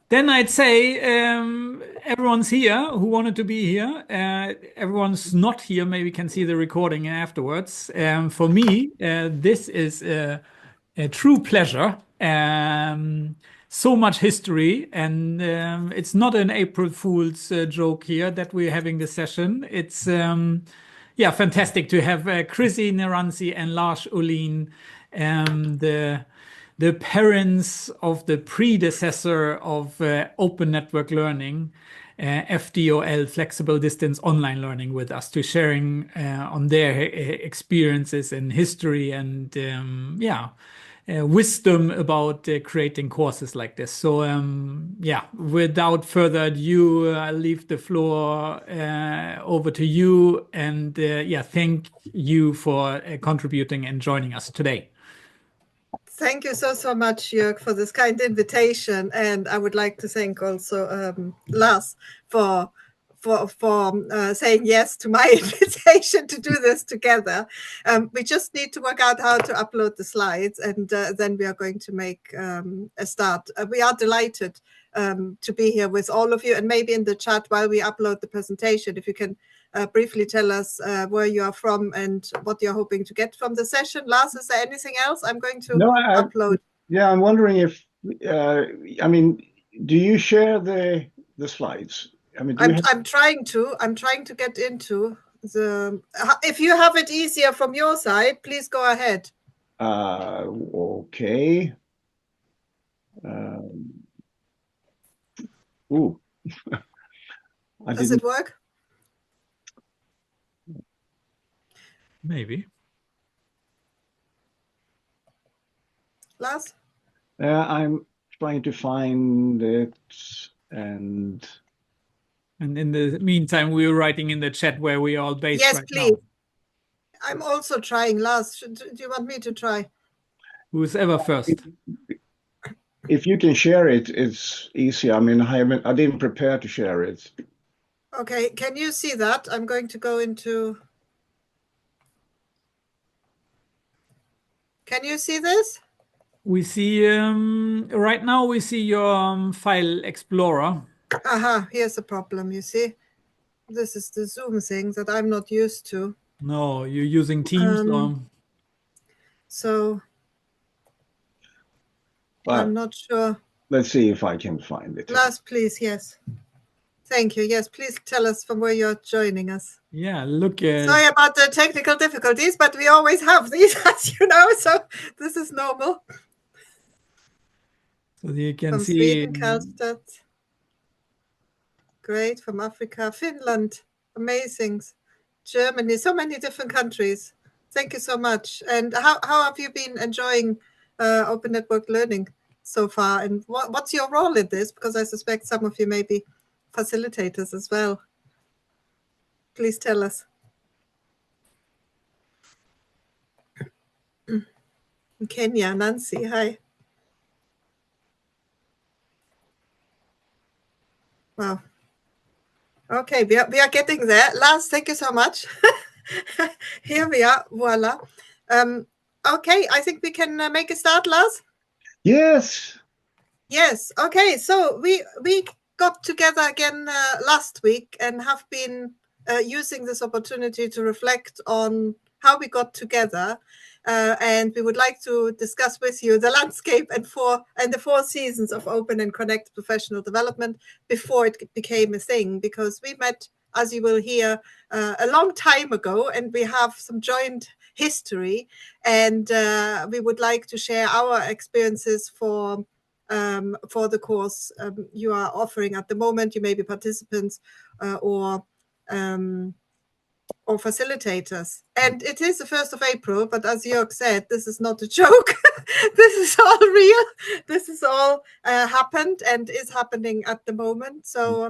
Then I'd say everyone's here who wanted to be here. Everyone's not here. Maybe can see the recording afterwards. For me, this is a true pleasure. So much history, and it's not an April Fool's joke here that we're having this session. It's yeah, fantastic to have Chrissi, Nerantzi, and Lars Uhlin, the parents of the predecessor of open network learning, FDOL, flexible distance online learning, with us to sharing on their experiences and history and yeah, wisdom about creating courses like this. So yeah, without further ado, I'll leave the floor over to you. And yeah, thank you for contributing and joining us today. Thank you so much, Jörg, for this kind invitation. And I would like to thank also Lars for saying yes to my invitation to do this together. We just need to work out how to upload the slides, and then we are going to make a start. We are delighted to be here with all of you, and maybe in the chat while we upload the presentation, if you can briefly tell us where you are from and what you're hoping to get from the session. Lars, is there anything else? I'm going to upload. Yeah, I'm wondering if, I mean, do you share the slides? I mean, I'm trying to get into the. If you have it easier from your side, please go ahead. Okay. Ooh. Does it work? Maybe. Lars? I'm trying to find it, and in the meantime, we were writing in the chat where we are all based. Yes, right please. Now. I'm also trying. Lars, do you want me to try? Who's ever first? If you can share it, it's easy. I mean, I didn't prepare to share it. Okay, can you see that? I'm going to go into. Can you see this? We see right now. We see your file explorer. Aha, here's the problem. You see, this is the Zoom thing that I'm not used to. No, you're using Teams. So I'm not sure. Let's see if I can find it. Lars, please, yes. Thank you. Yes, please tell us from where you're joining us. Yeah, look. Sorry about the technical difficulties, but we always have these, as you know, so this is normal. So you can from see. Sweden, Karlstad. Great. From Africa, Finland. Amazing. Germany, so many different countries. Thank you so much. And how have you been enjoying open network learning so far? And what's your role in this? Because I suspect some of you may be facilitators as well. Please tell us. In Kenya, Nancy, hi. Wow. Okay, we are getting there. Lars, thank you so much. Here we are, voila. Okay, I think we can make a start, Lars. Yes. Yes. Okay, so we got together again last week and have been using this opportunity to reflect on how we got together. And we would like to discuss with you the landscape and the 4 seasons of Open and Connect professional development before it became a thing, because we met, as you will hear, a long time ago, and we have some joint history, and we would like to share our experiences for the course you are offering at the moment. You may be participants or facilitators. And it is the 1st of April, but as Jörg said, this is not a joke. This is all real. This is all happened and is happening at the moment. So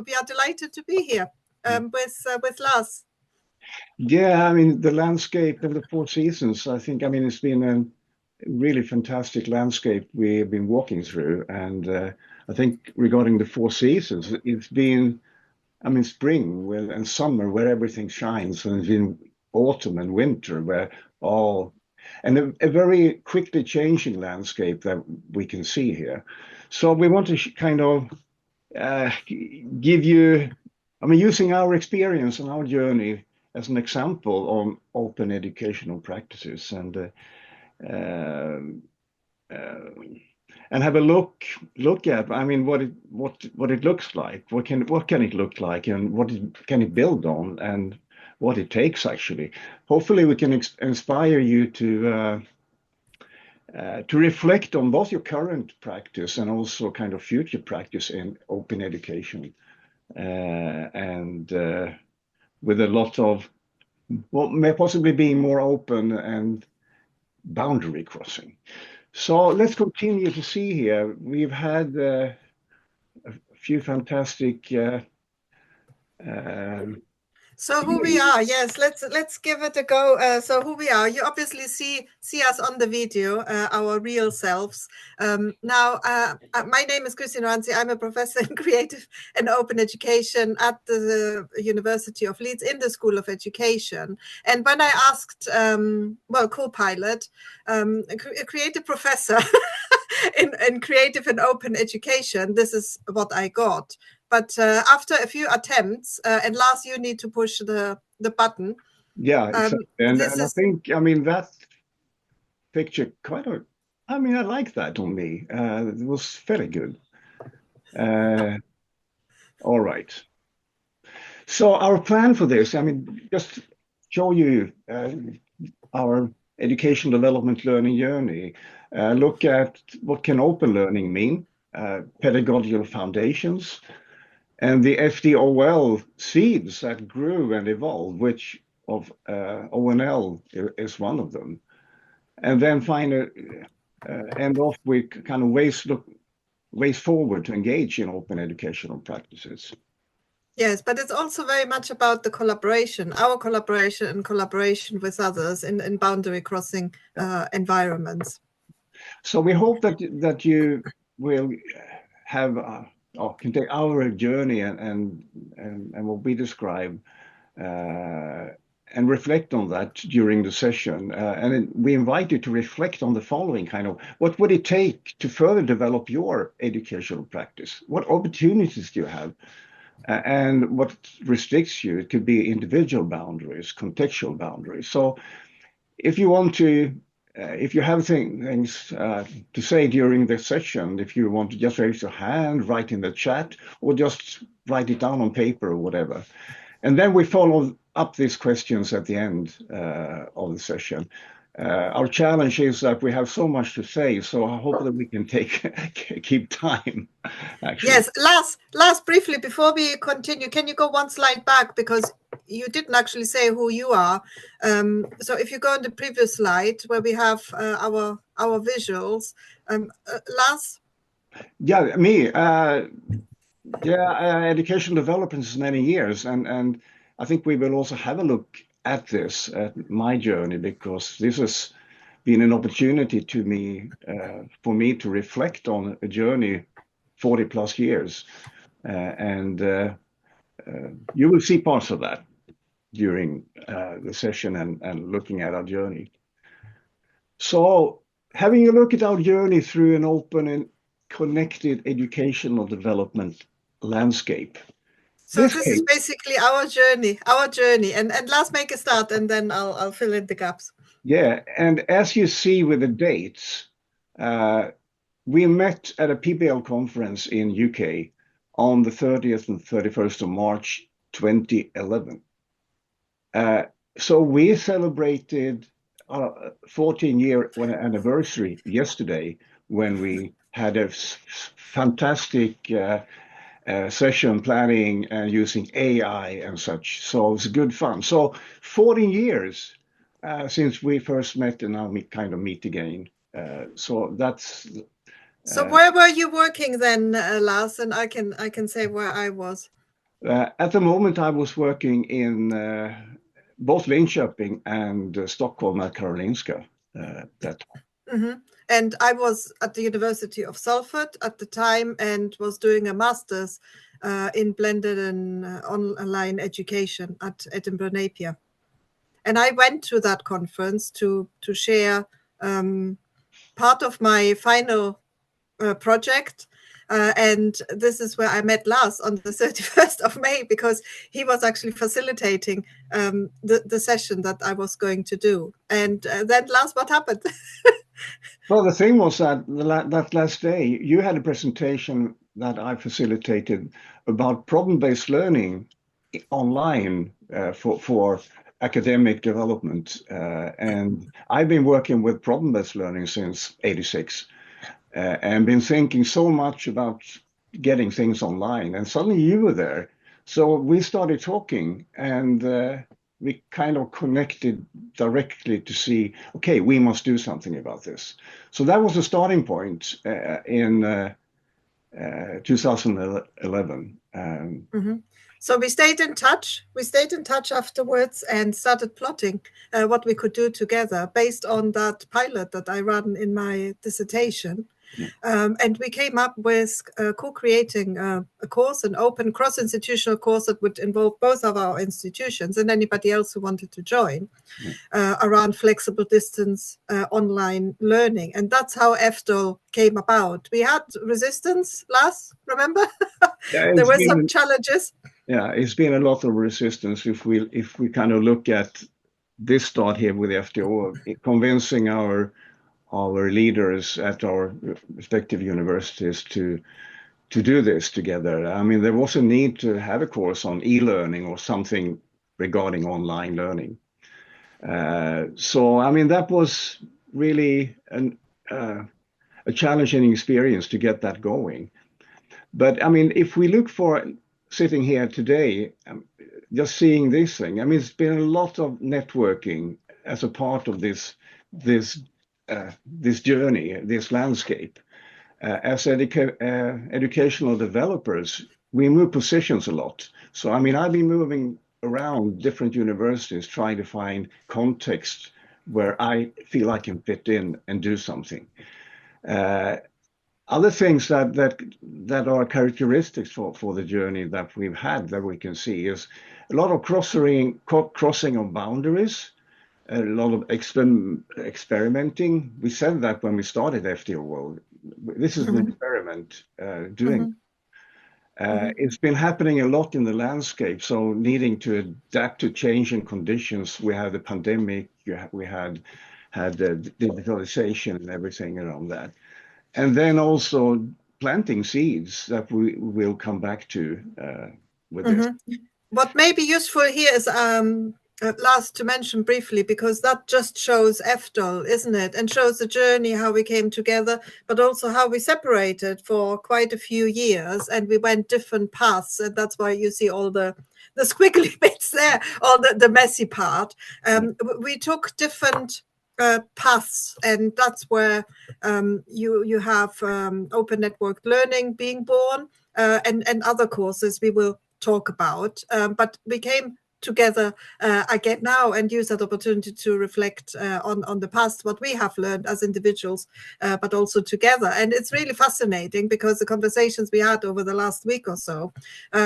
we are delighted to be here with Lars. Yeah, I mean, the landscape of the 4 seasons, I think, I mean, it's been a really fantastic landscape we've been walking through. And I think regarding the 4 seasons, it's been, I mean, spring and summer where everything shines, and it's been autumn and winter where and a very quickly changing landscape that we can see here. So we want to kind of give you, I mean, using our experience and our journey as an example on open educational practices, and have a look at, I mean, what it looks like, what can it look like, and can it build on, and what it takes actually. Hopefully, we can inspire you to reflect on both your current practice and also kind of future practice in open education, and with a lot of, well, may possibly being more open and boundary crossing. So let's continue to see here. We've had a few fantastic so who we are, yes, let's give it a go. So who we are, you obviously see us on the video, our real selves. Now, my name is Chrissi Nerantzi. I'm a professor in creative and open education at the University of Leeds in the School of Education. And when I asked, co-pilot, a creative professor in creative and open education, this is what I got. But after a few attempts, and Lars, you need to push the button. Yeah, exactly. And I think, I mean, that picture I like that on me. It was very good. All right. So our plan for this, I mean, just show you our education development learning journey. Look at what can open learning mean, pedagogical foundations, and the FDOL seeds that grew and evolved, which of ONL is one of them. And then finally end off with kind of ways forward to engage in open educational practices. Yes, but it's also very much about the collaboration, our collaboration and collaboration with others in boundary crossing environments. So we hope that you will have can take our journey and what we describe and reflect on that during the session. And we invite you to reflect on the following kind of, what would it take to further develop your educational practice? What opportunities do you have? And what restricts you? It could be individual boundaries, contextual boundaries. So if you want to, if you have things to say during the session, if you want to just raise your hand, write in the chat, or just write it down on paper or whatever. And then we follow up these questions at the end of the session. Our challenge is that we have so much to say, so I hope that we can keep time, actually. Yes, last briefly, before we continue, can you go one slide back, because you didn't actually say who you are. So if you go on the previous slide where we have our visuals, Lars? Yeah, me. Education development is many years, and I think we will also have a look at this, at my journey, because this has been an opportunity for me to reflect on a journey 40 plus years. And you will see parts of that during the session and looking at our journey. So having a look at our journey through an open and connected educational development landscape. So this is basically our journey, and Lars, make a start, and then I'll fill in the gaps. Yeah, and as you see with the dates, we met at a PBL conference in UK on the 30th and 31st of March 2011. So we celebrated our 14-year anniversary yesterday, when we had a fantastic session planning and using AI and such. So it was good fun. So 14 years since we first met, and now we kind of meet again. So that's. So where were you working then, Lars? And I can say where I was. At the moment, I was working in both Linköping and Stockholm at Karolinska. Mm-hmm. And I was at the University of Salford at the time and was doing a master's in blended and online education at Edinburgh Napier. And I went to that conference to share part of my final project. And this is where I met Lars on the 31st of May, because he was actually facilitating the session that I was going to do. And then, Lars, what happened? Well, the thing was that that last day, you had a presentation that I facilitated about problem-based learning online for academic development. And I've been working with problem-based learning since '86 and been thinking so much about getting things online. And suddenly you were there. So we started talking, and we kind of connected directly to see, okay, we must do something about this. So that was the starting point in 2011. So we stayed in touch. We stayed in touch afterwards and started plotting what we could do together based on that pilot that I ran in my dissertation. And we came up with co-creating a course, an open cross-institutional course that would involve both of our institutions and anybody else who wanted to join, around flexible distance online learning. And that's how EFDL came about. We had resistance, Lars, remember? There were some challenges. Yeah, it's been a lot of resistance if we kind of look at this start here with FDO, convincing our leaders at our respective universities to do this together. I mean, there was a need to have a course on e-learning or something regarding online learning. So, I mean, that was really a challenging experience to get that going. But I mean, if we look for sitting here today, just seeing this thing, I mean, it's been a lot of networking as a part of this journey, this landscape. As educational developers, we move positions a lot. So, I mean, I've been moving around different universities trying to find context where I feel I can fit in and do something. Other things that are characteristics for the journey that we've had that we can see is a lot of crossing of boundaries, a lot of experimenting. We said that when we started FDO World. This is an experiment doing. It's been happening a lot in the landscape, so needing to adapt to changing conditions. We had the pandemic, we had the digitalization and everything around that. And then also planting seeds that we will come back to with this. What may be useful here is last to mention briefly, because that just shows EFDL, isn't it? And shows the journey, how we came together, but also how we separated for quite a few years and we went different paths. And that's why you see all the squiggly bits there, all the messy part. We took different paths, and that's where you have open network learning being born, and other courses we will talk about, but we came together again now and use that opportunity to reflect on the past, what we have learned as individuals, but also together. And it's really fascinating because the conversations we had over the last week or so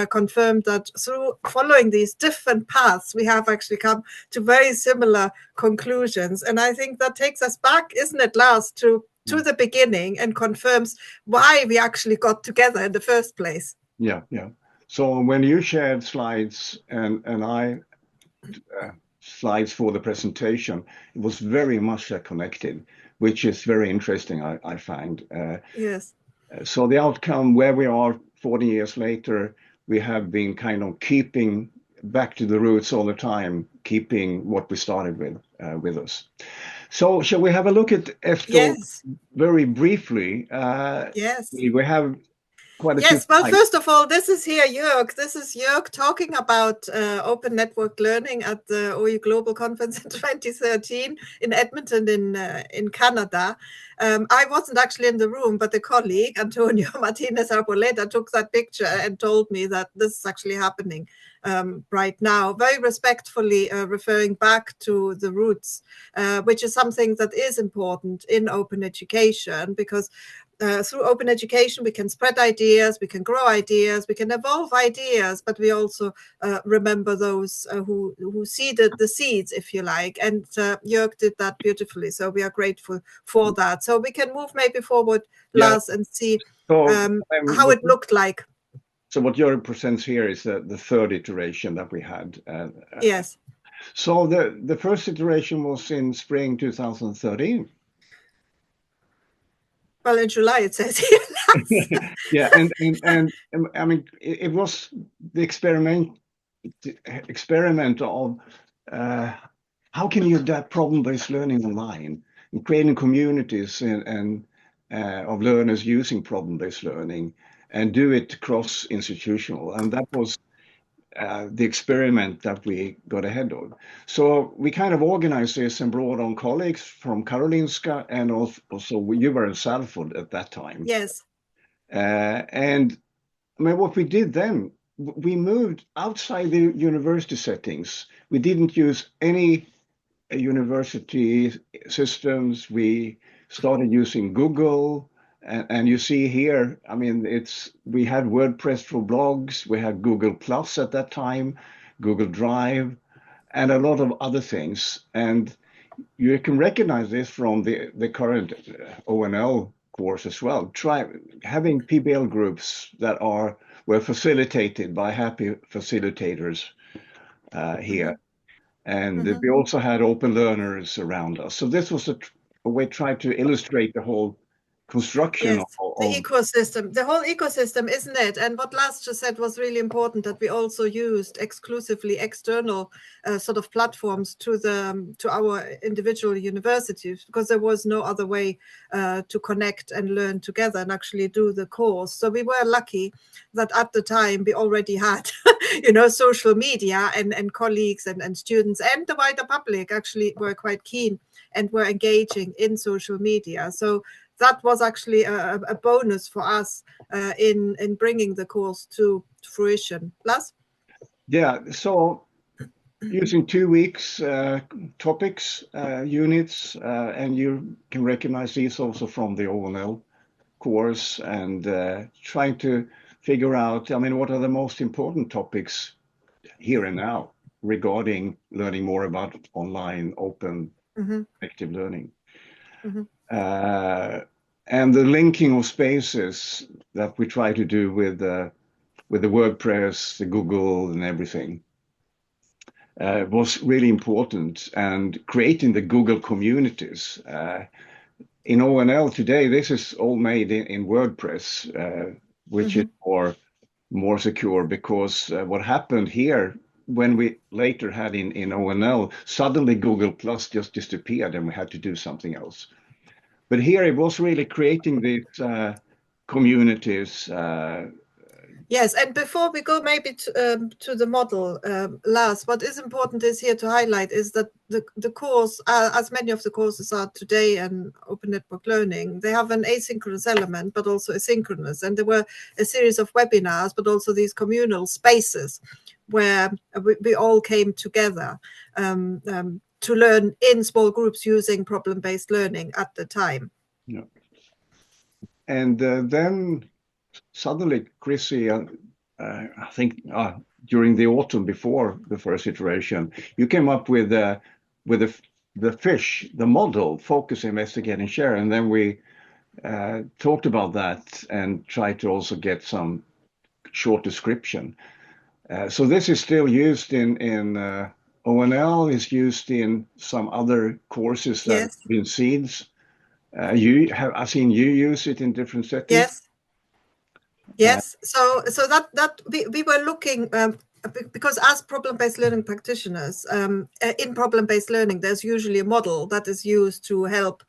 confirmed that through following these different paths, we have actually come to very similar conclusions. And I think that takes us back, isn't it, Lars, to the beginning and confirms why we actually got together in the first place. Yeah. So when you shared slides and I slides for the presentation, it was very much connected, which is very interesting, I find. Yes. So the outcome where we are 40 years later, we have been kind of keeping back to the roots all the time, keeping what we started with us. So shall we have a look at EFDL very briefly? Yes. We have quite a Yes, well, first of all, this is here, Jörg. This is Jörg talking about open network learning at the OU Global Conference in 2013 in Edmonton in Canada. I wasn't actually in the room, but a colleague, Antonio Martinez Arboleda, took that picture and told me that this is actually happening right now, very respectfully referring back to the roots, which is something that is important in open education, because through open education, we can spread ideas, we can grow ideas, we can evolve ideas, but we also remember those who seeded the seeds, if you like. And Jörg did that beautifully. So we are grateful for that. So we can move maybe forward, Lars, and see how it looked like. So what Jörg presents here is the third iteration that we had. Yes. So the first iteration was in spring 2013. Well, in July it says here. Yeah, and I mean it was the experiment of how can you adapt problem-based learning online and creating communities and of learners using problem-based learning and do it cross-institutional, and that was the experiment that we got ahead of. So we kind of organized this and brought on colleagues from Karolinska, and also you were in Salford at that time. Yes. And I mean, what we did then, we moved outside the university settings. We didn't use any university systems. We started using Google. And you see here, I mean, we had WordPress for blogs, we had Google Plus at that time, Google Drive, and a lot of other things. And you can recognize this from the current ONL course as well. Try having PBL groups that were facilitated by happy facilitators here. And we also had open learners around us. So this was a way to try to illustrate the whole construction of the ecosystem, the whole ecosystem, isn't it? And what Lars just said was really important, that we also used exclusively external sort of platforms to our individual universities, because there was no other way to connect and learn together and actually do the course. So we were lucky that at the time we already had social media, and colleagues and students and the wider public actually were quite keen and were engaging in social media. So that was actually a bonus for us in bringing the course to fruition. Lars? Yeah, so using 2 weeks topics, units, and you can recognize these also from the ONL course, and trying to figure out, I mean, what are the most important topics here and now regarding learning more about online, open, active learning. And the linking of spaces that we try to do with the WordPress, the Google, and everything was really important. And creating the Google communities in ONL today, this is all made in WordPress, which is more secure, because what happened here, when we later had in ONL, suddenly Google Plus just disappeared and we had to do something else. But here it was really creating these communities. Yes, and before we go maybe to the model, Lars, what is important is here to highlight is that the course, as many of the courses are today in open network learning, they have an asynchronous element, but also a synchronous. And there were a series of webinars, but also these communal spaces where we all came together to learn in small groups using problem-based learning at the time. Yeah. And then suddenly, Chrissi, I think during the autumn before the first iteration, you came up with the FISH, the model, focus, investigate, and share. And then we talked about that and tried to also get some short description. So this is still used in ONL, is used in some other courses that have been seeds. I've seen you use it in different settings. Yes. So that we were looking, because as problem-based learning practitioners, in problem-based learning, there's usually a model that is used to help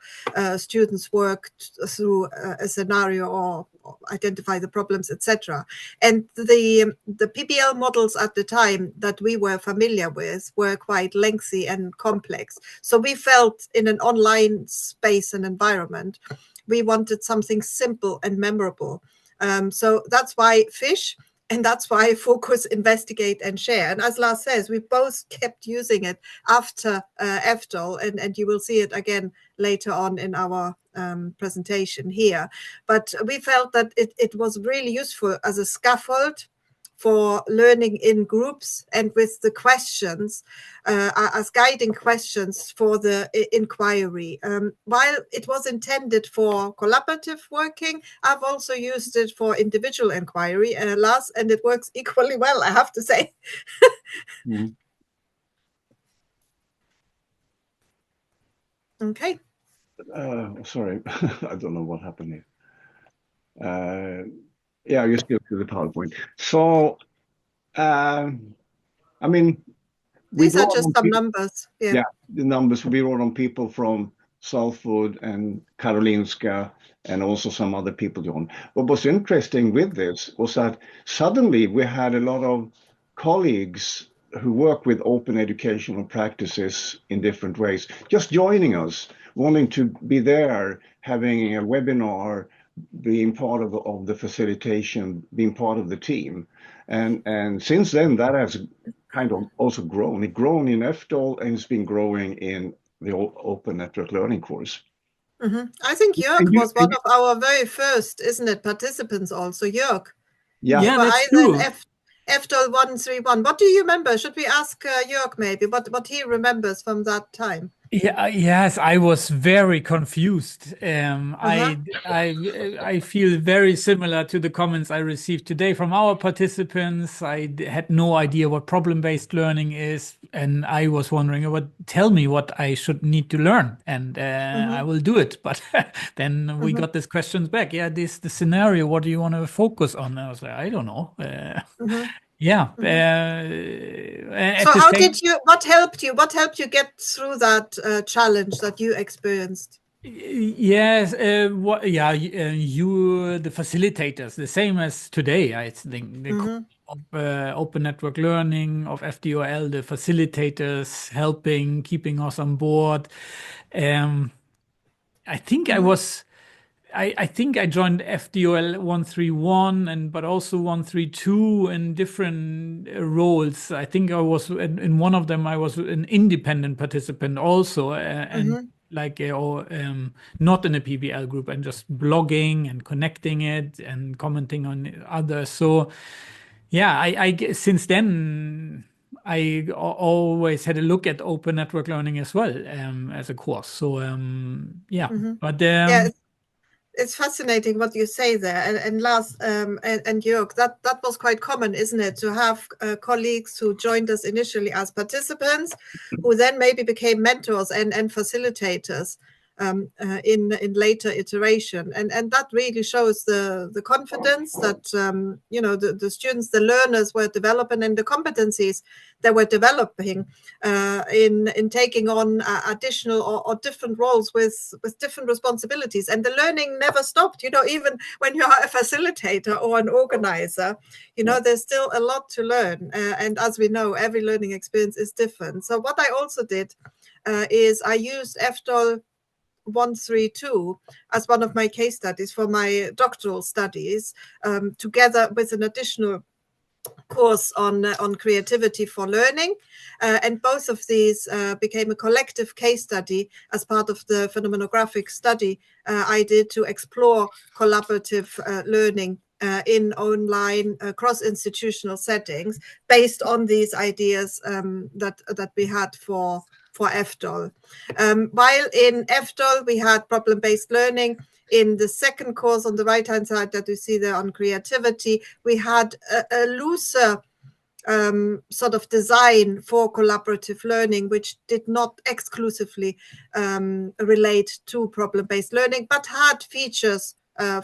students work through a scenario or identify the problems, etc. And the PBL models at the time that we were familiar with were quite lengthy and complex. So we felt in an online space and environment, we wanted something simple and memorable. So that's why FISH And that's why focus, investigate, and share. And as Lars says, we both kept using it after EFTOL, and you will see it again later on in our presentation here. But we felt that it was really useful as a scaffold for learning in groups, and with the questions as guiding questions for the inquiry. While it was intended for collaborative working, I've also used it for individual inquiry, Lars, and it works equally well, I have to say. Mhm. Okay. Sorry, I don't know what happened here. Yeah, you still to the PowerPoint. So, I mean, we These are brought just on some numbers. yeah, the numbers. We brought on people from Salford and Karolinska, and also some other people joined. What was interesting with this was that suddenly we had a lot of colleagues who work with open educational practices in different ways, just joining us, wanting to be there, having a webinar, being part of the facilitation, being part of the team. And since then, that has kind of also grown. It's grown in EFTOL, and it's been growing in the Open Network Learning course. I think Jörg And you- was one of our very first, isn't it, participants also, Jörg? Yeah, Yeah, Were that's either in true. EFTOL 131. What do you remember? Should we ask Jörg maybe what he remembers from that time? Yeah, yes, I was very confused. Uh-huh. I feel very similar to the comments I received today from our participants. Had no idea what problem-based learning is, and I was wondering, tell me what I should need to learn, and I will do it. But then we got these questions back. Yeah, the scenario. What do you want to focus on? I was like, I don't know. Yeah. So how did you, what helped you get through that challenge that you experienced? Yes, you, the facilitators, the same as today, I think, of open network learning, of FDOL, the facilitators helping, keeping us on board. I think I think I joined FDOL 131 but also 132 in different roles. I think I was in one of them. I was an independent participant also, and not in a PBL group, and just blogging and connecting it and commenting on others. So yeah, since then always had a look at open network learning as well, as a course. So yeah, but Yeah, it's fascinating what you say there, and Lars and Jörg, that was quite common, isn't it, to have colleagues who joined us initially as participants, who then maybe became mentors and facilitators in later iteration, and that really shows the confidence that the students, the learners were developing, and the competencies they were developing in taking on additional or different roles with different responsibilities. And the learning never stopped. Even when you are a facilitator or an organizer, there's still a lot to learn. And as we know, every learning experience is different. So what I also did is I used EFTOL 132 as one of my case studies for my doctoral studies, together with an additional course on creativity for learning, and both of these became a collective case study as part of the phenomenographic study I did to explore collaborative learning in online cross-institutional settings based on these ideas that we had for EFTOL. While in EFTOL we had problem-based learning, in the second course on the right-hand side that you see there on creativity, we had a looser sort of design for collaborative learning, which did not exclusively relate to problem-based learning, but had features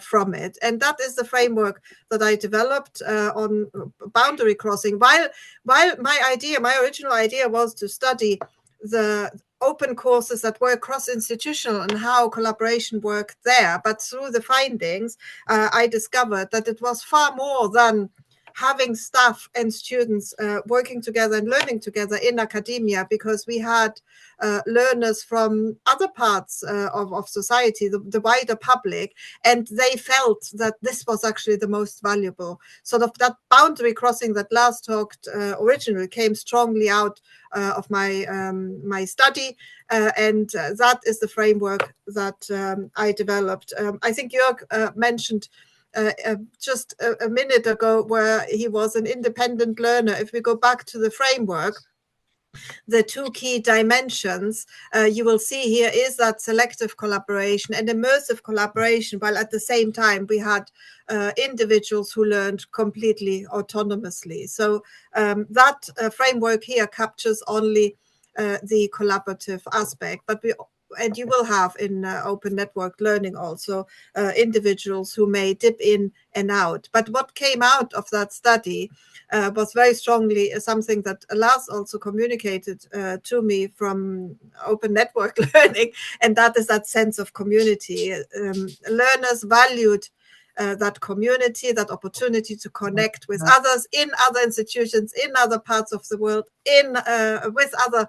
from it. And that is the framework that I developed on boundary crossing. While my original idea was to study the open courses that were cross-institutional and how collaboration worked there. But through the findings, I discovered that it was far more than having staff and students working together and learning together in academia, because we had learners from other parts of society, the wider public, and they felt that this was actually the most valuable. Sort of that boundary crossing that Lars talked originally came strongly out of my study, and that is the framework that I developed. I think Jörg mentioned just a minute ago where he was an independent learner. If we go back to the framework, the two key dimensions you will see here is that selective collaboration and immersive collaboration, while at the same time we had individuals who learned completely autonomously. So that framework here captures only the collaborative aspect, but and you will have in open network learning also individuals who may dip in and out. But what came out of that study was very strongly something that Lars also communicated to me from open network learning, and that is that sense of community. Learners valued that community, that opportunity to connect with others in other institutions, in other parts of the world, with other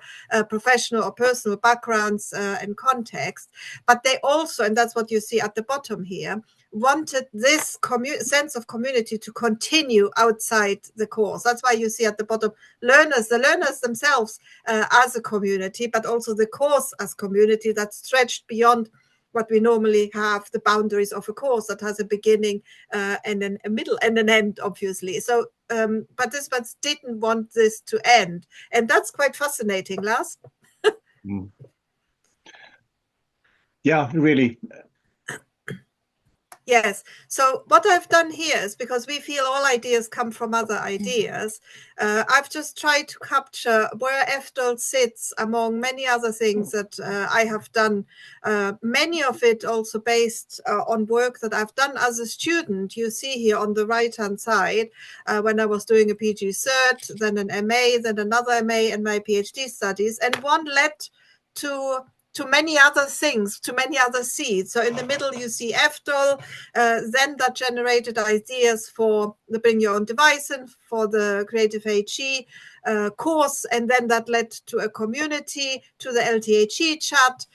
professional or personal backgrounds and context. But they also, and that's what you see at the bottom here, wanted this sense of community to continue outside the course. That's why you see at the bottom the learners themselves as a community, but also the course as community that stretched beyond what we normally have, the boundaries of a course that has a beginning and then a middle and an end, obviously. So participants didn't want this to end. And that's quite fascinating, Lars. Yeah, really. Yes. So what I've done here is, because we feel all ideas come from other ideas, I've just tried to capture where FDOL sits among many other things that I have done. Many of it also based on work that I've done as a student. You see here on the right-hand side, when I was doing a PG Cert, then an MA, then another MA, and my PhD studies. And one led to many other things, to many other seeds. So in the middle, you see FDOL, then that generated ideas for the Bring Your Own Device and for the Creative HE course. And then that led to a community, to the LTHE chat,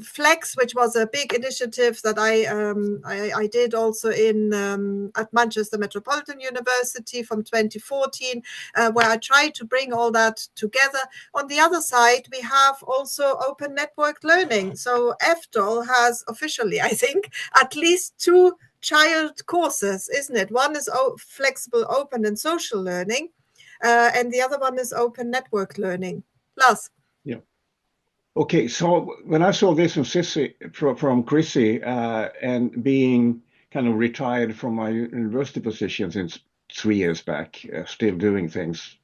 Flex, which was a big initiative that I did also at Manchester Metropolitan University from 2014, where I tried to bring all that together. On the other side, we have also open network learning. So FDOL has officially, I think, at least two child courses, isn't it? One is flexible, open and social learning, and the other one is open network learning. Lars? Yeah. Okay, so when I saw this from Chrissi, and being kind of retired from my university position since 3 years back, still doing things,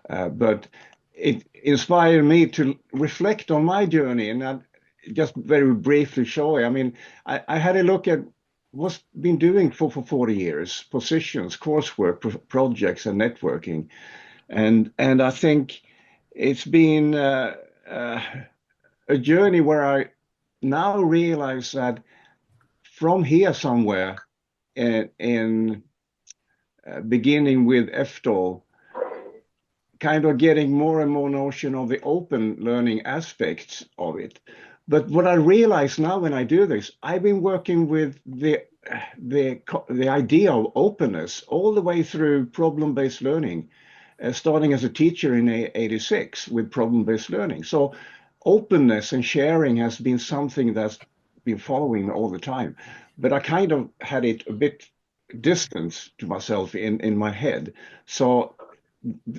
but it inspired me to reflect on my journey, and I'll just very briefly show you. I mean, I had a look at what's been doing for 40 years, positions, coursework, projects, and networking, and I think it's been a journey where I now realize that from here somewhere in beginning with FDOL, kind of getting more and more notion of the open learning aspects of it. But what I realize now when I do this, I've been working with the idea of openness all the way through problem-based learning, starting as a teacher in 86 with problem-based learning. So openness and sharing has been something that's been following all the time, but I kind of had it a bit distant to myself in my head. So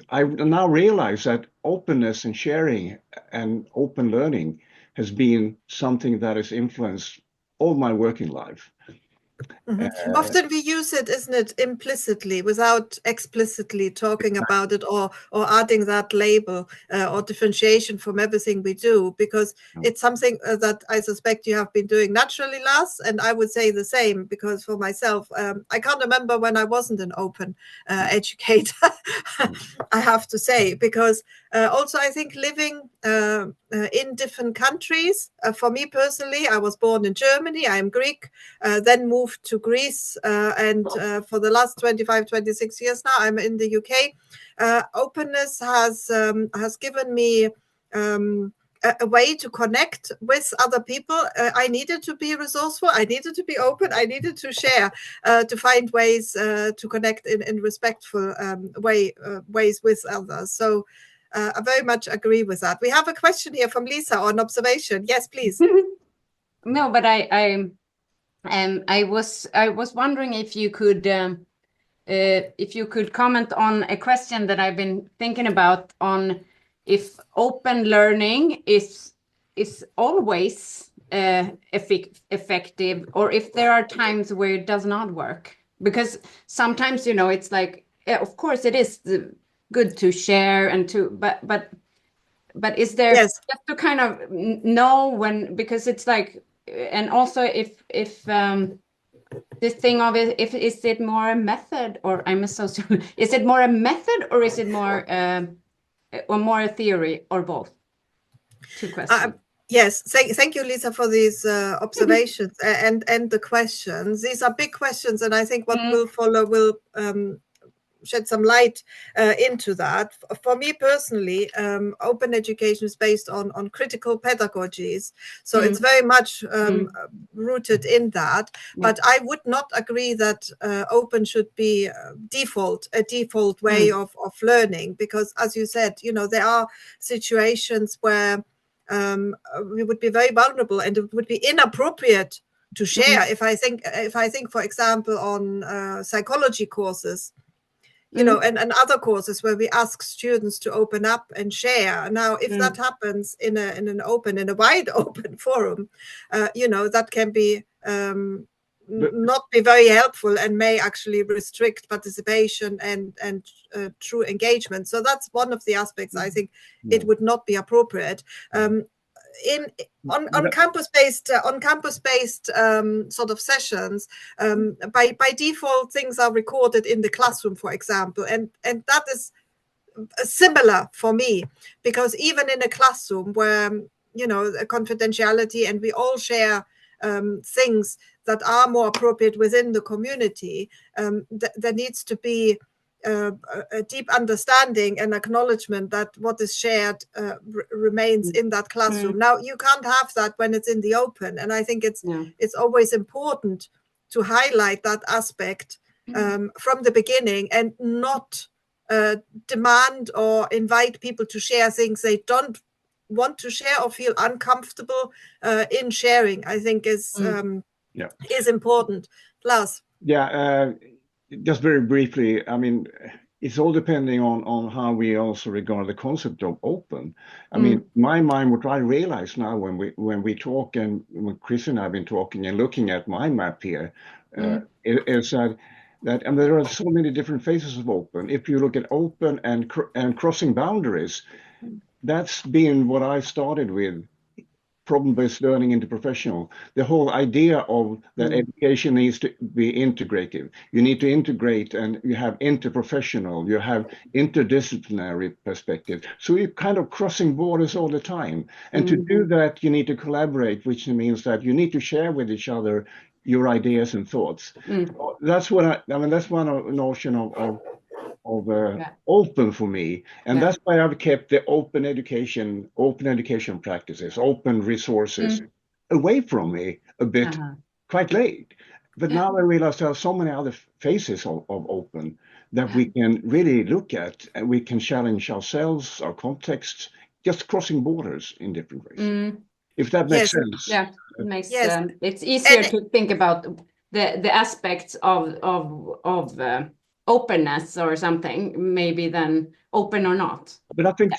I now realize that openness and sharing and open learning has been something that has influenced all my working life. Often we use it, isn't it, implicitly, without explicitly talking about it or adding that label or differentiation from everything we do, because it's something that I suspect you have been doing naturally, Lars, and I would say the same, because for myself, I can't remember when I wasn't an open educator, I have to say, because also I think living in different countries. For me personally, I was born in Germany. I am Greek, then moved to Greece, and for the last 25, 26 years now, I'm in the UK. Openness has given me a way to connect with other people. I needed to be resourceful. I needed to be open. I needed to share, to find ways to connect in respectful ways with others. So I very much agree with that. We have a question here from Lisa on observation. Yes, please. No, but I was wondering if you could comment on a question that I've been thinking about, on if open learning is always effective, or if there are times where it does not work. Because sometimes, you know, it's like, of course it is good to share and to, but is there, Yes, just to kind of know when, because it's like, and also if this thing of it, if is it more a method, or I'm a sociologist, is it more a method, or is it more a theory, or both? Two questions. yes, thank you, Lisa, for these observations and the questions. These are big questions, and I think what will follow will shed some light into that. For me personally, open education is based on critical pedagogies, so it's very much rooted in that. But I would not agree that open should be a default way of learning, because, as you said, you know, there are situations where we would be very vulnerable, and it would be inappropriate to share. If I think, for example, on psychology courses, you know, and other courses where we ask students to open up and share. Now, if that happens in a wide open forum, you know, that can be not be very helpful, and may actually restrict participation and true engagement. So that's one of the aspects I think it would not be appropriate. On campus-based sort of sessions, by default things are recorded in the classroom, for example, and that is similar for me, because even in a classroom where, you know, confidentiality, and we all share things that are more appropriate within the community, there needs to be a deep understanding and acknowledgement that what is shared remains in that classroom. Now, you can't have that when it's in the open, and I think it's always important to highlight that aspect from the beginning, and not demand or invite people to share things they don't want to share or feel uncomfortable in sharing. I think is important. Lars? Just very briefly, I mean, it's all depending on how we also regard the concept of open. I mean, in my mind, what I realize now when we talk, and when Chrissi and I have been talking and looking at my map here, is that and there are so many different phases of open. If you look at open and crossing boundaries, that's been what I started with. Problem-based learning into professional. The whole idea of that education needs to be integrative. You need to integrate, and you have interprofessional, you have interdisciplinary perspective. So you're kind of crossing borders all the time. And to do that, you need to collaborate, which means that you need to share with each other your ideas and thoughts. That's what I mean, that's one notion of open for me, and that's why I've kept the open education practices, open resources away from me a bit, quite late. But now I realize there are so many other phases of open that we can really look at, and we can challenge ourselves, our contexts, just crossing borders in different ways. If that makes sense. Yeah, it makes it's easier to think about the aspects of openness or something, maybe, than open or not. But I think,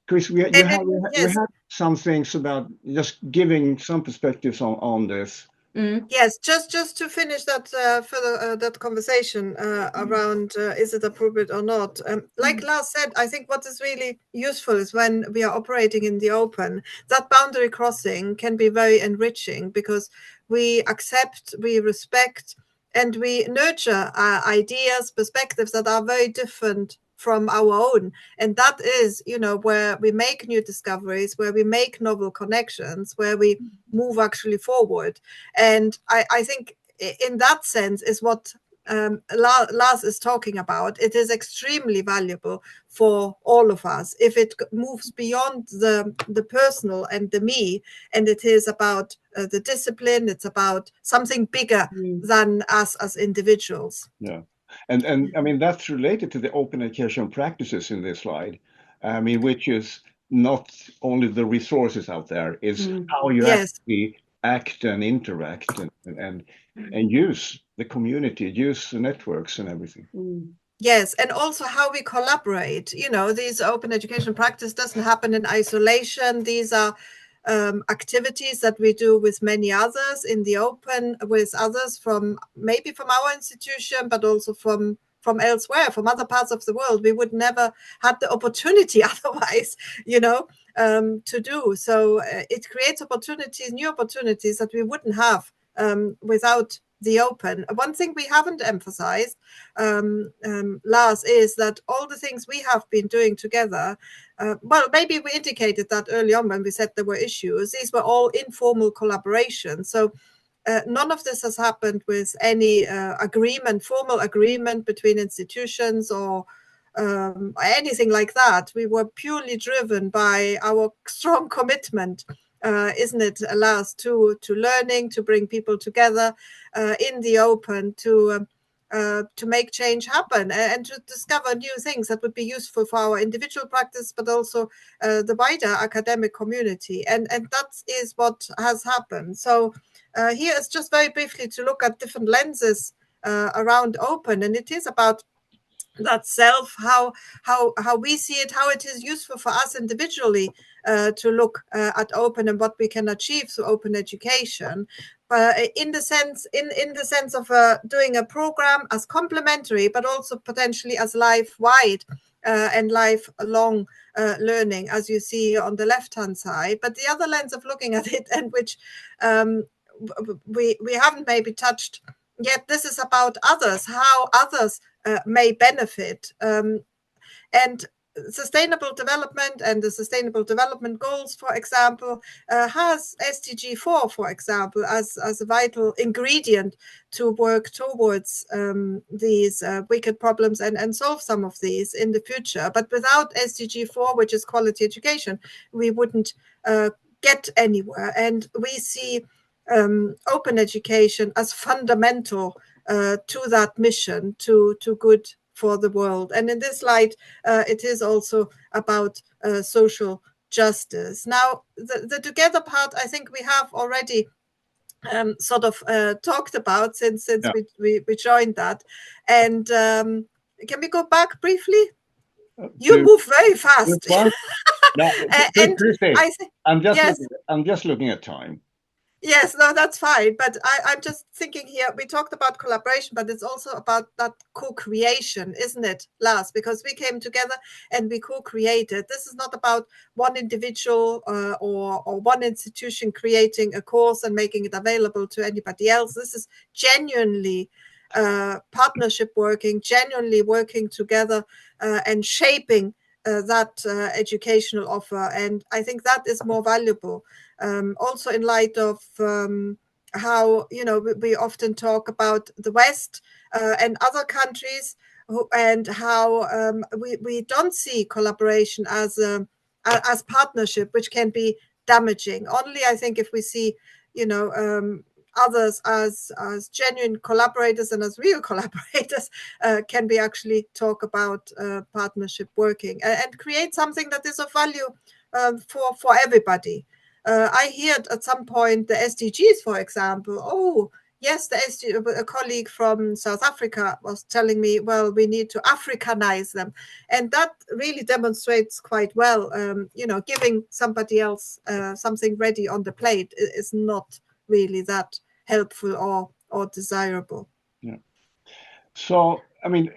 Chris, we had some things about just giving some perspectives on this. Yes, just to finish that further that conversation around is it appropriate or not. Like Lars said, I think what is really useful is when we are operating in the open, that boundary crossing can be very enriching, because we accept, we respect, and we nurture ideas, perspectives that are very different from our own. And that is, you know, where we make new discoveries, where we make novel connections, where we move actually forward. And I think in that sense is what Lars is talking about. It is extremely valuable for all of us if it moves beyond the personal and the me, and it is about the discipline. It's about something bigger than us as individuals. Yeah, and I mean that's related to the open education practices in this slide. I mean, which is not only the resources out there, is how you actually act and interact and use the community, use the networks and everything. Yes, and also how we collaborate. You know, these open education practice doesn't happen in isolation. These are activities that we do with many others in the open, with others from maybe from our institution, but also from elsewhere, from other parts of the world. We would never had the opportunity otherwise, you know, to do. So it creates opportunities, new opportunities that we wouldn't have without the open. One thing we haven't emphasized, Lars, is that all the things we have been doing together, well, maybe we indicated that early on when we said there were issues. These were all informal collaborations. So none of this has happened with any formal agreement between institutions or anything like that. We were purely driven by our strong commitment, isn't it, Lars, to learning, to bring people together in the open, to make change happen and to discover new things that would be useful for our individual practice, but also the wider academic community. And that is what has happened. So here is just very briefly to look at different lenses around open, and it is about that self, how we see it, how it is useful for us individually to look at open and what we can achieve through open education. In the sense of doing a program as complementary, but also potentially as life-wide and lifelong learning, as you see on the left-hand side. But the other lens of looking at it, and which we haven't maybe touched yet, this is about others, how others may benefit. And sustainable development and the sustainable development goals, for example, has SDG 4, for example, as a vital ingredient to work towards these wicked problems and solve some of these in the future. But without SDG 4, which is quality education, we wouldn't get anywhere. And we see open education as fundamental to that mission, to good for the world. And in this light, it is also about social justice. Now, the together part, I think we have already sort of talked about since we joined that. And can we go back briefly? You move very fast. No, and Chrissi, I'm just looking at time. Yes, no, that's fine. But I'm just thinking here, we talked about collaboration, but it's also about that co-creation, isn't it, Lars? Because we came together and we co-created. This is not about one individual or one institution creating a course and making it available to anybody else. This is genuinely partnership working, genuinely working together and shaping that educational offer. And I think that is more valuable. Also in light of how, you know, we often talk about the West and other countries and how we don't see collaboration as partnership, which can be damaging. Only, I think, if we see, you know, others as genuine collaborators and as real collaborators, can we actually talk about partnership working and create something that is of value for everybody. I heard at some point the SDGs, for example. Oh, yes, a colleague from South Africa was telling me, well, we need to Africanize them. And that really demonstrates quite well, you know, giving somebody else something ready on the plate is not really that helpful or desirable. Yeah. So, I mean,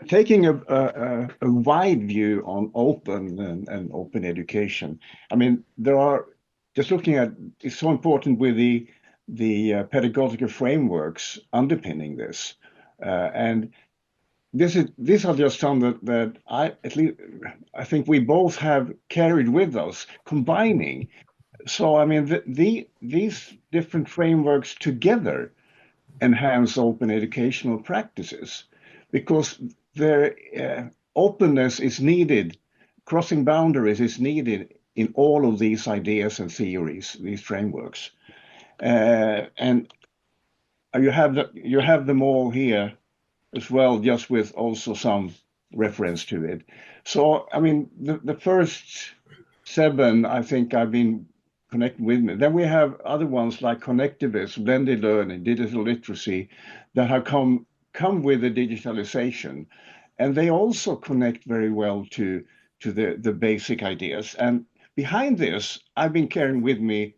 taking a wide view on open and open education, I mean, there are, just looking at, it's so important with the pedagogical frameworks underpinning this. And these are just some that I think we both have carried with us, combining. So I mean, these different frameworks together enhance open educational practices because their openness is needed, crossing boundaries is needed in all of these ideas and theories, these frameworks. And you have them all here as well, just with also some reference to it. So, I mean, the first 7, I think I've been connected with me. Then we have other ones like connectivism, blended learning, digital literacy, that have come with the digitalization, and they also connect very well to the basic ideas. And behind this, I've been carrying with me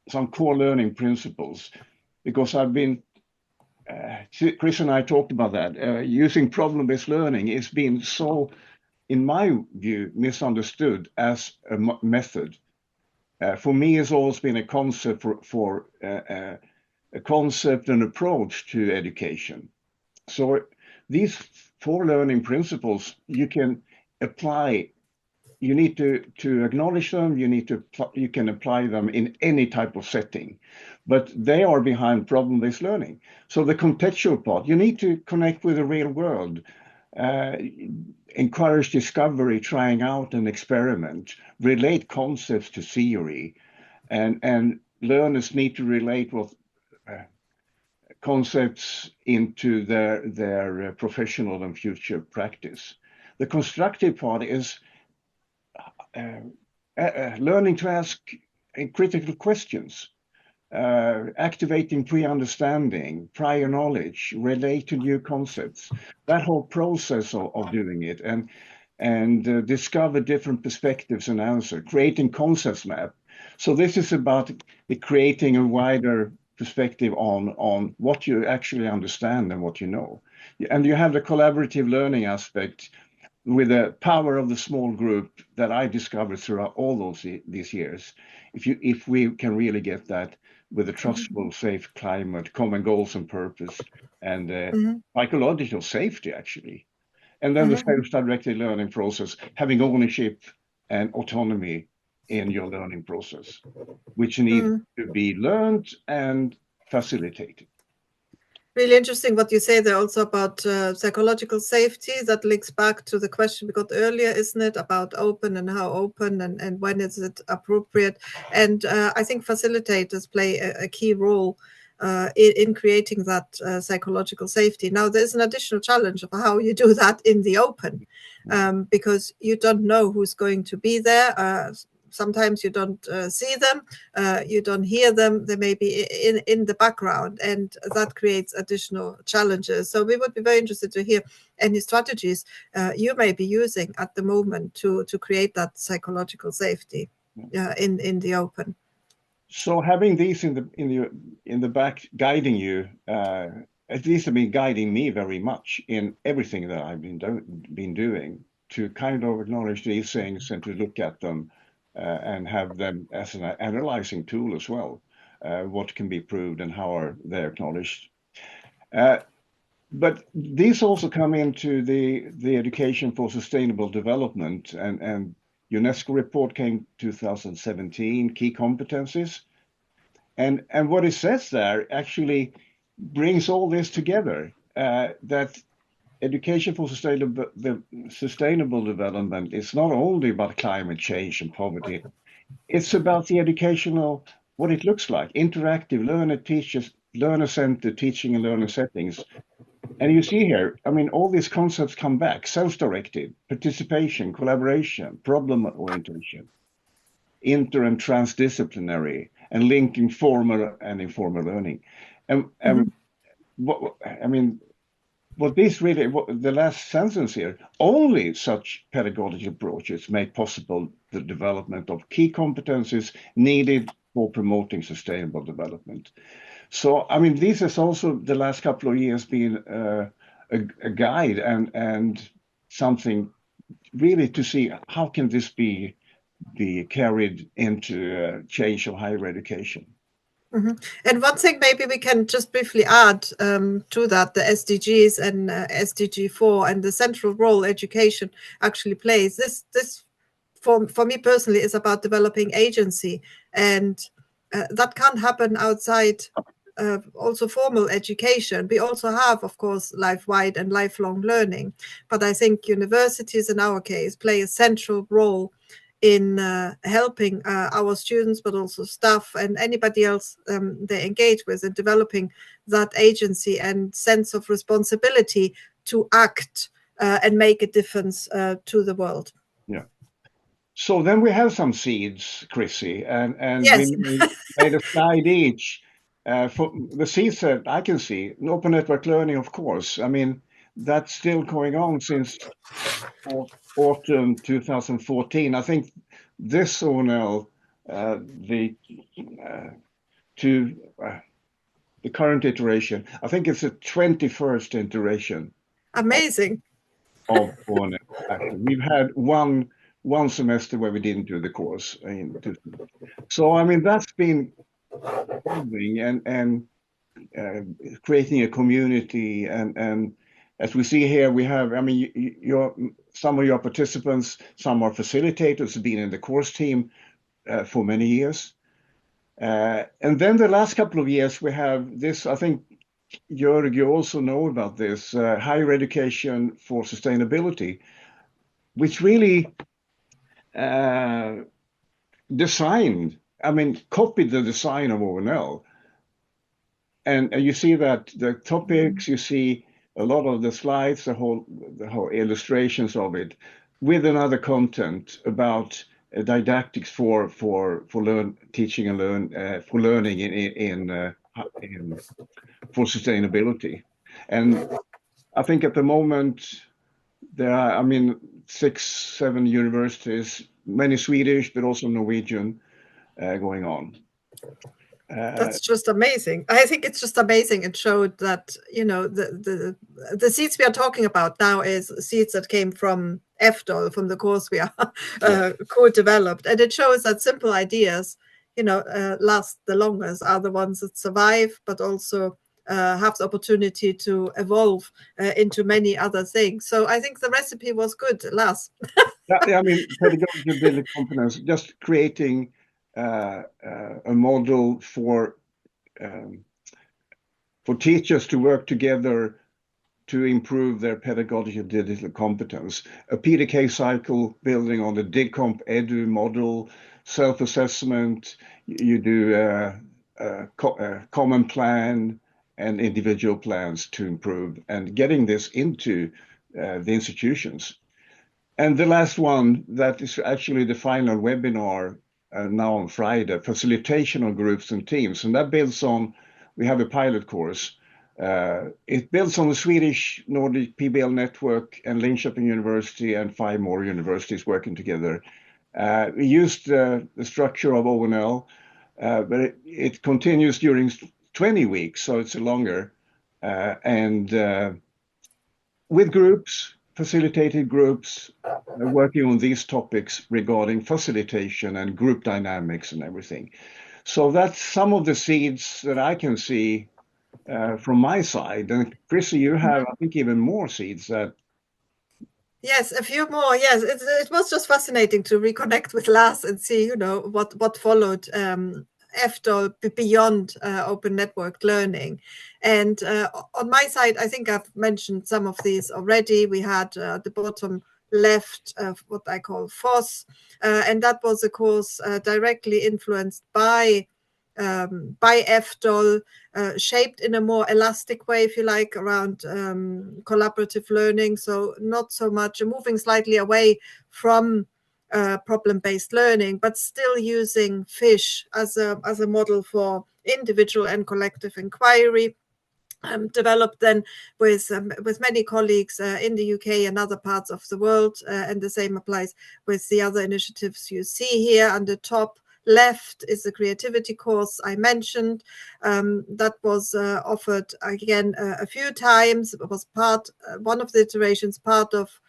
some core learning principles because I've been Chris and I talked about that. Using problem-based learning is being so, in my view, misunderstood as a method. For me, it's always been a concept for a concept and approach to education. So these 4 learning principles you can apply. You need to acknowledge them. You can apply them in any type of setting, but they are behind problem-based learning. So the contextual part, you need to connect with the real world, encourage discovery, trying out and experiment, relate concepts to theory, and learners need to relate with concepts into their professional and future practice. The constructive part is learning to ask critical questions, activating pre-understanding, prior knowledge, relate to new concepts. That whole process of doing it, and discover different perspectives and answer, creating concepts map. So this is about creating a wider perspective on what you actually understand and what you know. And you have the collaborative learning aspect with the power of the small group that I discovered throughout all these years. If we can really get that with a trustful, safe climate, common goals and purpose, and psychological safety, actually. And then the self-directed learning process, having ownership and autonomy in your learning process, which needs to be learned and facilitated. Really interesting what you say there also about psychological safety. That links back to the question we got earlier, isn't it, about open and how open and when is it appropriate. And I think facilitators play a key role in creating that psychological safety. Now, there's an additional challenge of how you do that in the open, because you don't know who's going to be there. Sometimes you don't see them, you don't hear them, they may be in the background, and that creates additional challenges. So we would be very interested to hear any strategies you may be using at the moment to create that psychological safety in the open. So having these in the back guiding you, at least have been guiding me very much in everything that I've been doing, to kind of acknowledge these things and to look at them. And have them as an analyzing tool as well, what can be proved and how are they acknowledged. But these also come into the Education for Sustainable Development, and UNESCO report came 2017, key competencies. And what it says there actually brings all this together, that education for sustainable development is not only about climate change and poverty, it's about the educational, what it looks like, interactive, learner-centered teaching and learner settings. And you see here, I mean, all these concepts come back: self-directed, participation, collaboration, problem orientation, inter and transdisciplinary, and linking formal and informal learning. And what this really, the last sentence here, only such pedagogical approaches make possible the development of key competencies needed for promoting sustainable development. So, I mean, this has also the last couple of years been a guide and something really to see how can this be carried into change of higher education. And one thing maybe we can just briefly add to that, the SDGs and SDG 4 and the central role education actually plays. This for me personally is about developing agency, and that can't happen outside also formal education. We also have, of course, life-wide and lifelong learning, but I think universities in our case play a central role in helping our students, but also staff and anybody else they engage with, in developing that agency and sense of responsibility to act and make a difference to the world. Yeah. So then we have some seeds, Chrissi, and Yes. we made a slide each. For the seeds that I can see, open network learning, of course. I mean, that's still going on since autumn 2014. I think this ONL, the current iteration, I think it's the 21st iteration. Amazing. Of ONL. Actually, we've had one semester where we didn't do the course. So I mean, that's been building and creating a community, and as we see here, we have, I mean, some of your participants, some are facilitators, have been in the course team for many years. And then the last couple of years, we have this, I think, Jörg, you also know about this, higher education for sustainability, which really copied the design of ONL. And you see that the topics, you see a lot of the slides, the whole illustrations of it, with another content about didactics for teaching and learning for sustainability. And I think at the moment there are, I mean, 6-7 universities, many Swedish, but also Norwegian, going on. That's just amazing. I think it's just amazing. It showed that, you know, the seeds we are talking about now is seeds that came from EFDOL, from the course we are co-developed. And it shows that simple ideas, you know, last the longest, are the ones that survive, but also have the opportunity to evolve into many other things. So I think the recipe was good, Lars. Yeah, I mean, pedagogical building competence, just creating a model for teachers to work together to improve their pedagogical digital competence. A PDK cycle building on the DigComp Edu model, self-assessment, you do a common plan and individual plans to improve, and getting this into the institutions. And the last one, that is actually the final webinar now on Friday, facilitation of groups and teams. And that builds on, we have a pilot course. It builds on the Swedish Nordic PBL network and Linköping University and 5 more universities working together. We used the structure of ONL, but it continues during 20 weeks, so it's longer. And with groups, facilitated groups, working on these topics regarding facilitation and group dynamics and everything. So that's some of the seeds that I can see from my side. And Chrissi, you have, I think, even more seeds that. Yes, a few more. Yes, it was just fascinating to reconnect with Lars and see, you know, what followed EFDOL beyond open network learning. And on my side, I think I've mentioned some of these already. We had the bottom left what I call FOSS, and that was a course directly influenced by EFDOL, shaped in a more elastic way, if you like, around collaborative learning. So not so much moving slightly away from problem-based learning, but still using FISH as a model for individual and collective inquiry. Developed then with many colleagues in the UK and other parts of the world, and the same applies with the other initiatives you see here. On the top left is the creativity course I mentioned. That was offered again a few times. It was one of the iterations, part of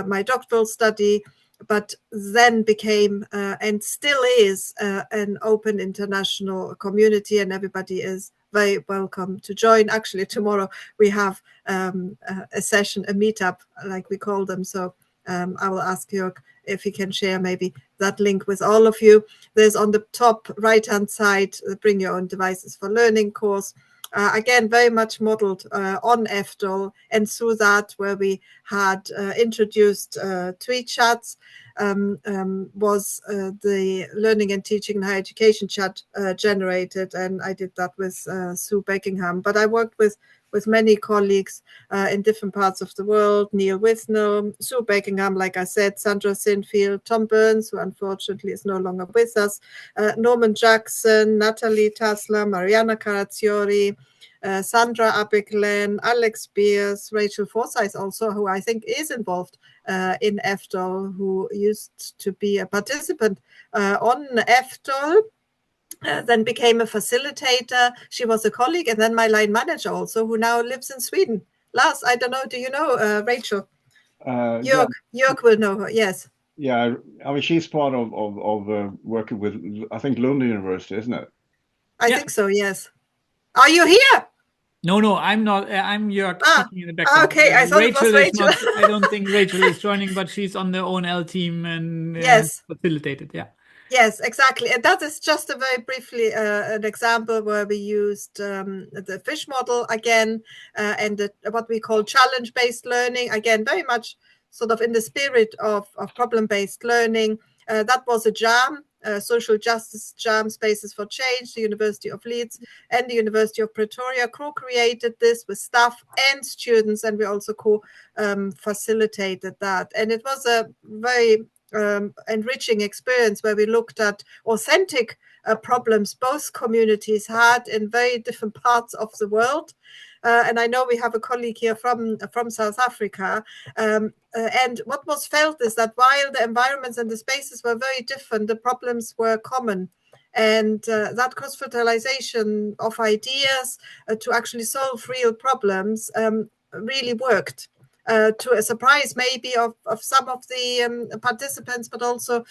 my doctoral study, but then became and still is an open international community, and everybody is very welcome to join. Actually, tomorrow we have a session, a meetup, like we call them. So I will ask Jörg if he can share maybe that link with all of you. There's on the top right-hand side, the Bring Your Own Devices for Learning course. Again, very much modeled on EFDL, and through that, where we had introduced tweet chats, was the Learning and Teaching in Higher Education chat generated, and I did that with Sue Beckingham. But I worked with many colleagues in different parts of the world: Neil Wisnell, Sue Beckingham, like I said, Sandra Sinfield, Tom Burns, who unfortunately is no longer with us, Norman Jackson, Natalie Tasler, Mariana Carazziori, Sandra Abiglen, Alex Beers, Rachel Forsyth also, who I think is involved in EFDL, who used to be a participant on EFDL, then became a facilitator. She was a colleague, and then my line manager also, who now lives in Sweden. Lars, I don't know, do you know Rachel? Jörg will know her, yes. Yeah, I mean, she's part of working with, I think, Lund University, isn't it? I think so, yes. Are you here? No, I'm not. I'm Jörg speaking in the background. Okay, I thought Rachel it was Rachel. Is not, I don't think Rachel is joining, but she's on the ONL team and yes, facilitated. Yeah. Yes, exactly. And that is just a very briefly an example where we used the fish model again and what we call challenge-based learning. Again, very much sort of in the spirit of problem-based learning. That was a JAM, Social Justice JAM, Spaces for Change. The University of Leeds and the University of Pretoria co-created this with staff and students, and we also co-facilitated that. And it was a very enriching experience where we looked at authentic problems both communities had in very different parts of the world. And I know we have a colleague here from South Africa. And what was felt is that while the environments and the spaces were very different, the problems were common. And that cross-fertilization of ideas to actually solve real problems really worked. To a surprise maybe of some of the participants, but also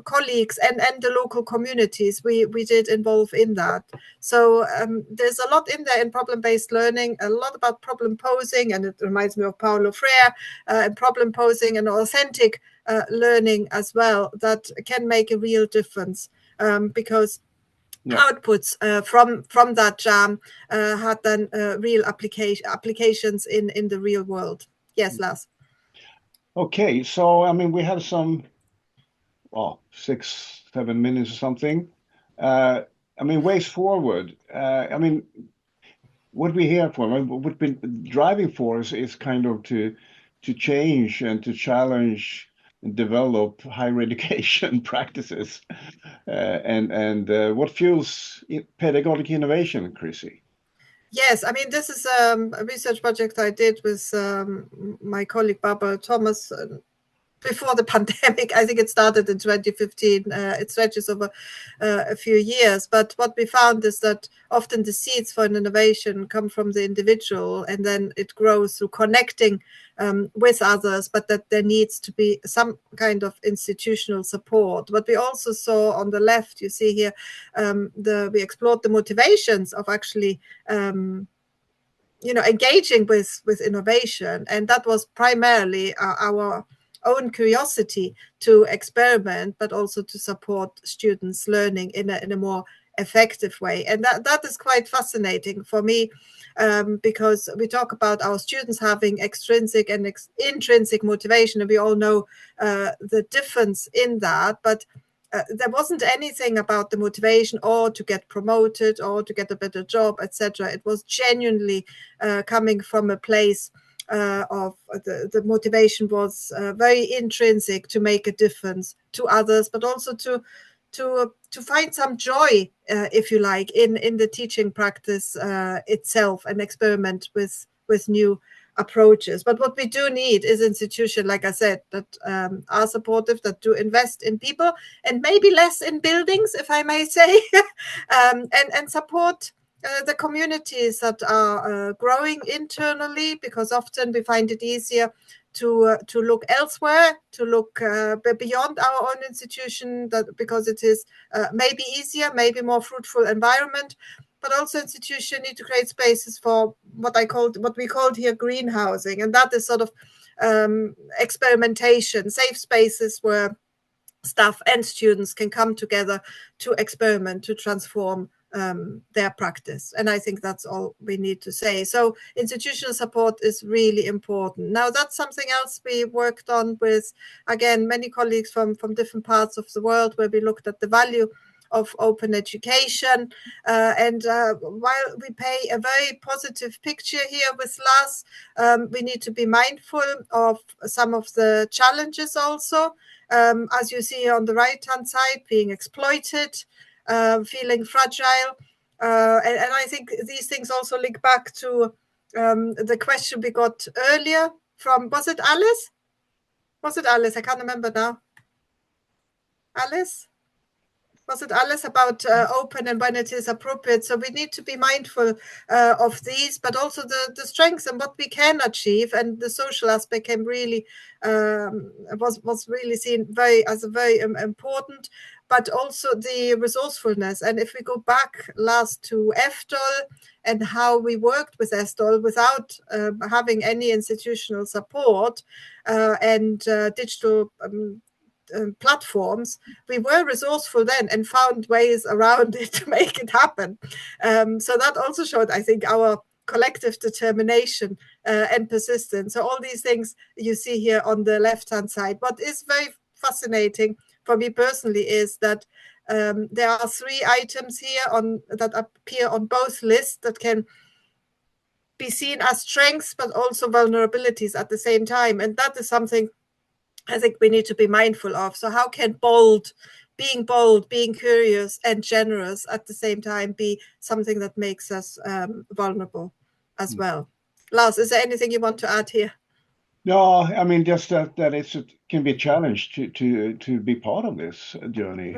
colleagues and the local communities we did involve in that. So there's a lot in there in problem-based learning, a lot about problem posing, and it reminds me of Paulo Freire, and problem posing and authentic learning as well, that can make a real difference because outputs from that JAM had then real applications in the real world. Yes, Lars. Okay, so I mean, we have some 6-7 minutes or something. I mean, ways forward. I mean, what we're here for, what we've been driving for is kind of to change and to challenge and develop higher education practices, and what fuels pedagogic innovation, Chrissi? Yes, I mean, this is a research project I did with my colleague Barbara Thomas before the pandemic. I think it started in 2015. It stretches over a few years. But what we found is that often the seeds for an innovation come from the individual, and then it grows through connecting with others, but that there needs to be some kind of institutional support. What we also saw on the left, you see here, we explored the motivations of actually engaging with innovation, and that was primarily our own curiosity to experiment, but also to support students learning in a more effective way. And that is quite fascinating for me, because we talk about our students having extrinsic and intrinsic motivation, and we all know the difference in that, but there wasn't anything about the motivation or to get promoted or to get a better job, etc. It was genuinely coming from a place of the motivation was very intrinsic to make a difference to others, but also to find some joy, if you like, in the teaching practice itself, and experiment with new approaches. But what we do need is institutions, like I said, that are supportive, that do invest in people, and maybe less in buildings, if I may say, and support the communities that are growing internally, because often we find it easier to look elsewhere, to look beyond our own institution, because it is maybe easier, maybe more fruitful environment. But also institutions need to create spaces for what we called here greenhousing, and that is sort of experimentation, safe spaces where staff and students can come together to experiment, to transform their practice. And I think that's all we need to say. So institutional support is really important. Now, that's something else we worked on with, again, many colleagues from different parts of the world, where we looked at the value of open education. And while we paint a very positive picture here with Lars, we need to be mindful of some of the challenges also. As you see on the right-hand side, being exploited, feeling fragile. And I think these things also link back to the question we got earlier from, was it Alice? Was it Alice? I can't remember now. Alice? Was it Alice about open and when it is appropriate? So we need to be mindful of these, but also the strengths and what we can achieve. And the social aspect came really, was really seen as very important, but also the resourcefulness. And if we go back last to EFTOL and how we worked with EFTOL without having any institutional support and digital platforms, we were resourceful then and found ways around it to make it happen. So that also showed, I think, our collective determination and persistence. So all these things you see here on the left-hand side. What is very fascinating for me personally is that there are 3 items here that appear on both lists that can be seen as strengths, but also vulnerabilities at the same time. And that is something I think we need to be mindful of. So how can being curious and generous at the same time be something that makes us vulnerable as well? Lars, is there anything you want to add here? No, I mean, just that it can be a challenge to be part of this journey.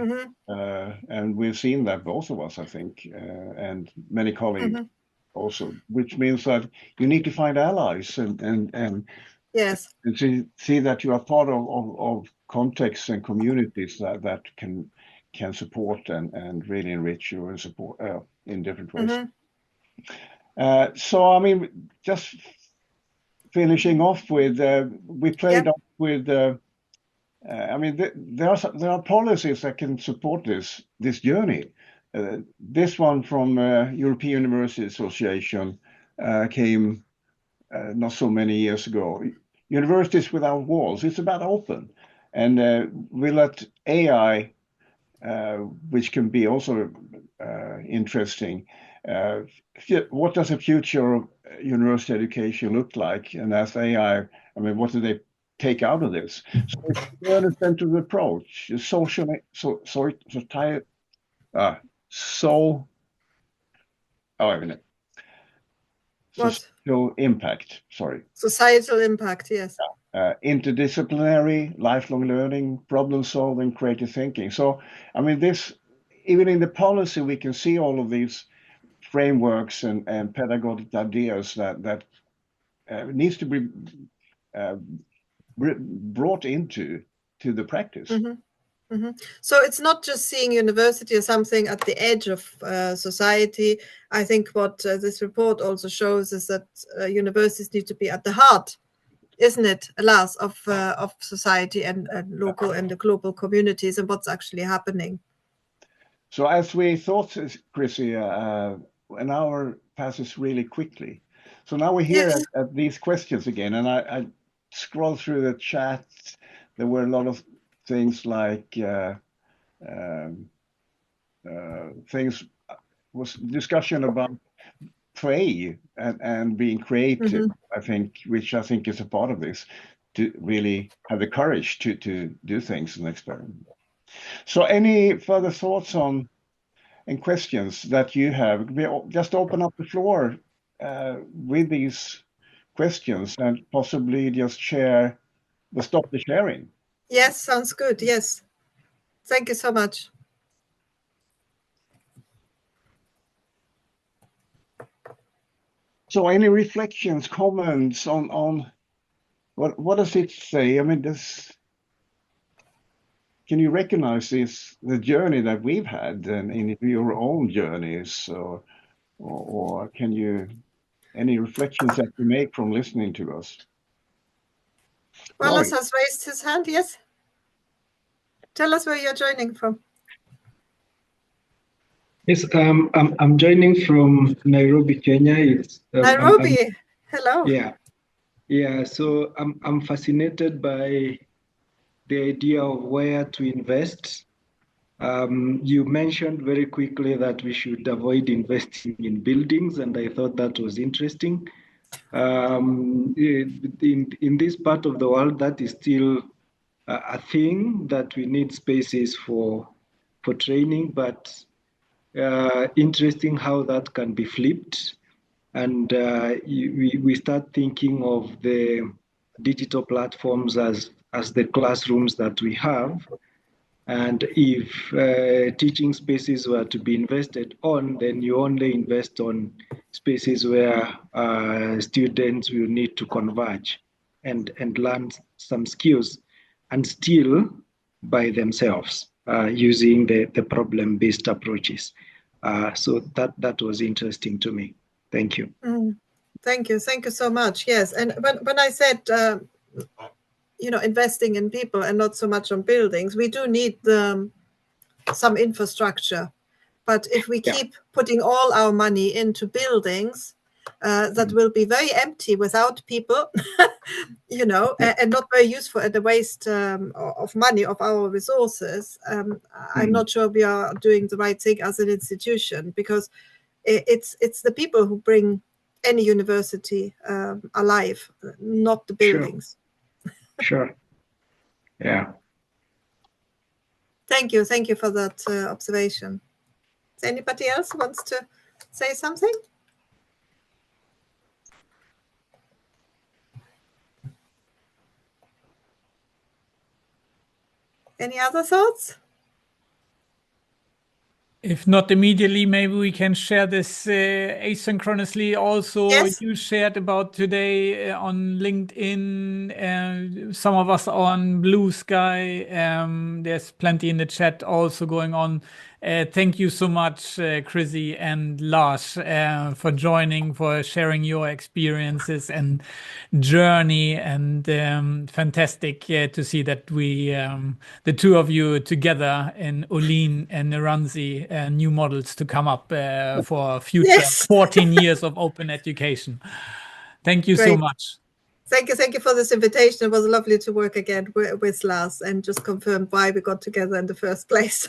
And we've seen that, both of us, I think, and many colleagues also, which means that you need to find allies and yes, and to see that you are part of contexts and communities that can support and really enrich you and support in different ways. So I mean, just finishing off with we played off with I mean, there are policies that can support this journey. This one from European University Association came not so many years ago. Universities Without Walls. It's about open, and we let AI, which can be also interesting. What does the future of university education look like? And as AI, I mean, what do they take out of this? So it's a learner-centered approach, social impact. Sorry. Societal impact. Yes. Interdisciplinary, lifelong learning, problem solving, creative thinking. So, I mean, even in the policy, we can see all of these frameworks and pedagogic ideas that needs to be brought into the practice. So it's not just seeing university as something at the edge of society. I think what this report also shows is that universities need to be at the heart, isn't it, Lars, of society and local and the global communities and what's actually happening. So as we thought, Chrissi, an hour passes really quickly. So now we're here at these questions again, and I scrolled through the chat. There were a lot of things like discussion about play and being creative, I think, which I think is a part of this, to really have the courage to do things and experiment. So any further thoughts on and questions that you have? Just open up the floor with these questions and possibly just stop the sharing. Yes, sounds good. Yes. Thank you so much. So any reflections, comments on what does it say? I mean, can you recognize the journey that we've had and in your own journeys, or can you any reflections that you make from listening to us? Well, Lars has raised his hand. Yes. Tell us where you're joining from. Yes, I'm joining from Nairobi, Kenya. It's Nairobi. Hello. Yeah. So I'm fascinated by the idea of where to invest. You mentioned very quickly that we should avoid investing in buildings, and I thought that was interesting. In this part of the world, that is still a thing, that we need spaces for training, but interesting how that can be flipped. And we start thinking of the digital platforms as the classrooms that we have. And if teaching spaces were to be invested on, then you only invest on spaces where students will need to converge and learn some skills, and still by themselves using the problem-based approaches. So that was interesting to me. Thank you. Thank you so much. Yes, and when I said investing in people and not so much on buildings, we do need some infrastructure, but if we keep putting all our money into buildings, that will be very empty without people, and not very useful, at the waste of money, of our resources. I'm not sure we are doing the right thing as an institution, because it's the people who bring any university alive, not the buildings. Sure. Yeah. Thank you for that observation. Does anybody else wants to say something? Any other thoughts? If not immediately, maybe we can share this asynchronously. Also, yes. You shared about today on LinkedIn, some of us on Blue Sky. There's plenty in the chat also going on. Thank you so much, Chrissi and Lars, for joining, for sharing your experiences and journey. And fantastic to see that we, the two of you together in Uhlin and Nerantzi, new models to come up for future 14 years of open education. Thank you so much. Thank you for this invitation. It was lovely to work again with Lars and just confirm why we got together in the first place.